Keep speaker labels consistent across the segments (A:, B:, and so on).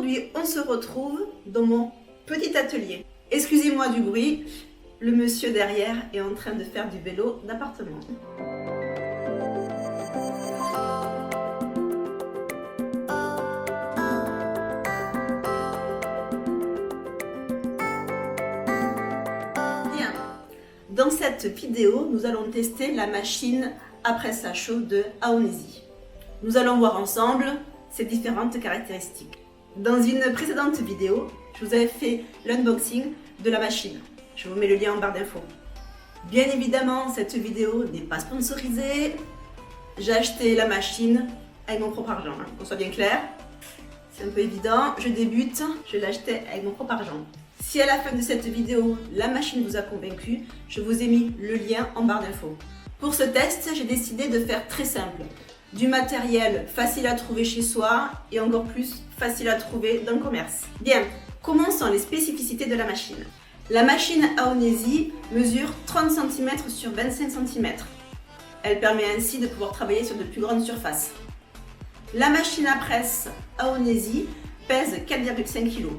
A: Aujourd'hui, on se retrouve dans mon petit atelier. Excusez-moi du bruit, le monsieur derrière est en train de faire du vélo d'appartement. Bien, dans cette vidéo, nous allons tester la machine à presse à chaud de Aonesi. Nous allons voir ensemble ses différentes caractéristiques. Dans une précédente vidéo, je vous avais fait l'unboxing de la machine. Je vous mets le lien en barre d'infos. Bien évidemment, cette vidéo n'est pas sponsorisée. J'ai acheté la machine avec mon propre argent, qu'on soit bien clair. C'est un peu évident, je débute, je l'ai acheté avec mon propre argent. Si à la fin de cette vidéo, la machine vous a convaincu, je vous ai mis le lien en barre d'infos. Pour ce test, j'ai décidé de faire très simple. Du matériel facile à trouver chez soi et encore plus facile à trouver dans le commerce. Bien, commençons les spécificités de la machine. La machine Aonesi mesure 30 cm sur 25 cm. Elle permet ainsi de pouvoir travailler sur de plus grandes surfaces. La machine à presse Aonesi pèse 4,5 kg.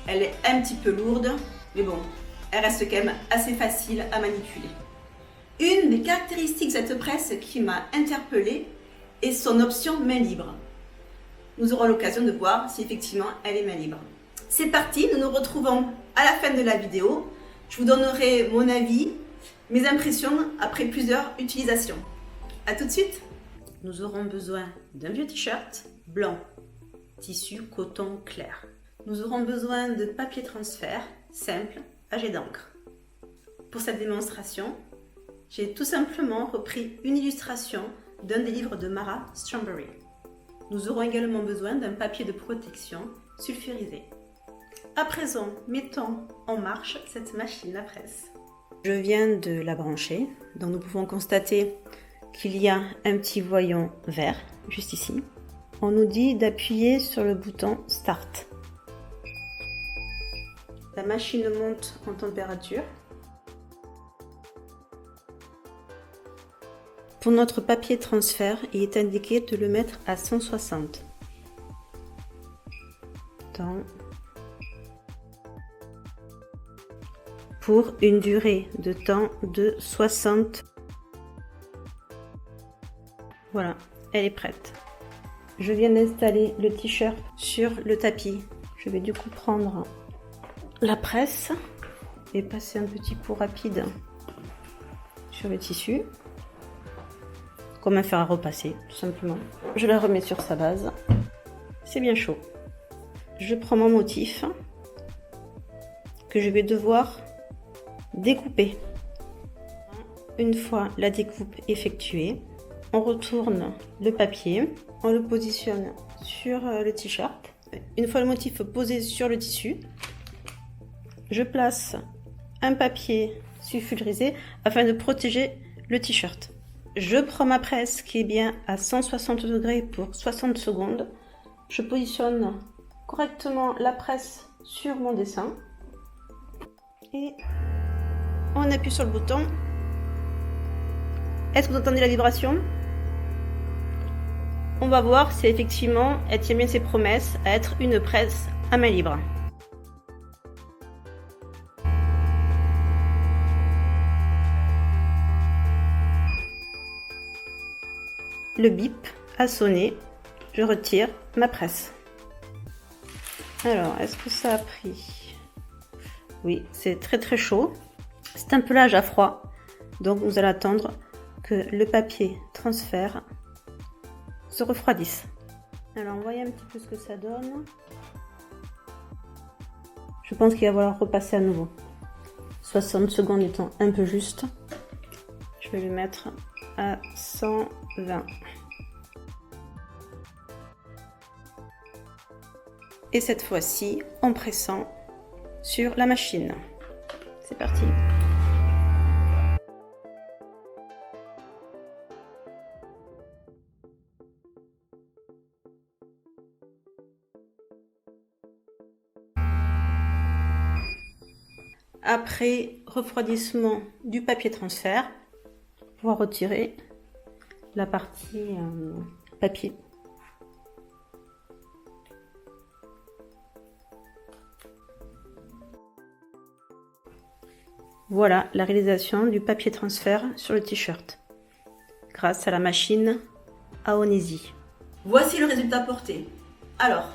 A: Elle est un petit peu lourde, mais bon, elle reste quand même assez facile à manipuler. Une des caractéristiques de cette presse qui m'a interpellée est son option main libre. Nous aurons l'occasion de voir si effectivement elle est main libre. C'est parti, nous nous retrouvons à la fin de la vidéo. Je vous donnerai mon avis, mes impressions après plusieurs utilisations. A tout de suite. Nous aurons besoin d'un vieux t-shirt blanc, tissu coton clair. Nous aurons besoin de papier transfert simple à jet d'encre. Pour cette démonstration, j'ai tout simplement repris une illustration d'un des livres de Mara Strawberry. Nous aurons également besoin d'un papier de protection sulfurisé. À présent, mettons en marche cette machine à presse. Je viens de la brancher, donc nous pouvons constater qu'il y a un petit voyant vert juste ici. On nous dit d'appuyer sur le bouton Start. La machine monte en température. Pour notre papier transfert, il est indiqué de le mettre à 160. Pour une durée de temps de 60. Voilà, elle est prête. Je viens d'installer le t-shirt sur le tapis. Je vais du coup prendre la presse et passer un petit coup rapide sur le tissu. Comme un fer à repasser, tout simplement. Je la remets sur sa base. C'est bien chaud. Je prends mon motif que je vais devoir découper. Une fois la découpe effectuée, on retourne le papier, on le positionne sur le t-shirt. Une fois le motif posé sur le tissu, je place un papier sulfurisé afin de protéger le t-shirt. Je prends ma presse qui est bien à 160 degrés pour 60 secondes. Je positionne correctement la presse sur mon dessin. Et on appuie sur le bouton. Est-ce que vous entendez la vibration? On va voir si effectivement elle tient bien ses promesses à être une presse à main libre. Le bip a sonné, je retire ma presse. Alors, est-ce que ça a pris? Oui, c'est très chaud. C'est un pelage à froid, donc nous allons attendre que le papier transfert se refroidisse. Alors, on voit un petit peu ce que ça donne. Je pense qu'il va falloir repasser à nouveau. 60 secondes étant un peu juste. Je vais le mettre à 120. Et cette fois-ci, en pressant sur la machine. C'est parti. Après refroidissement du papier transfert, on va retirer la partie papier. Voilà la réalisation du papier transfert sur le t-shirt grâce à la machine Aonesi. Voici le résultat porté. Alors,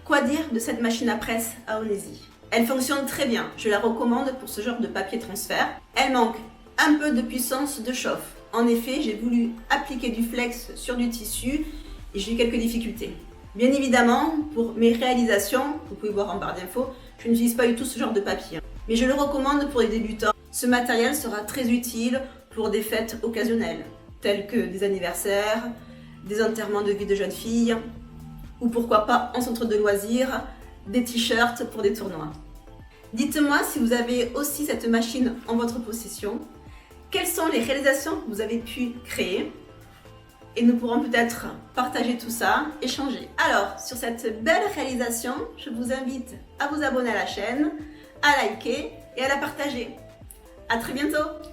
A: quoi dire de cette machine à presse Aonesi? Elle fonctionne très bien, je la recommande pour ce genre de papier transfert. Elle manque un peu de puissance de chauffe. En effet, j'ai voulu appliquer du flex sur du tissu et j'ai eu quelques difficultés. Bien évidemment, pour mes réalisations, vous pouvez voir en barre d'infos, je n'utilise pas du tout ce genre de papier. Mais je le recommande pour les débutants. Ce matériel sera très utile pour des fêtes occasionnelles, telles que des anniversaires, des enterrements de vie de jeunes filles, ou pourquoi pas en centre de loisirs, des t-shirts pour des tournois. Dites-moi si vous avez aussi cette machine en votre possession. Quelles sont les réalisations que vous avez pu créer? Et nous pourrons peut-être partager tout ça, échanger. Alors, sur cette belle réalisation, je vous invite à vous abonner à la chaîne, à liker et à la partager. À très bientôt!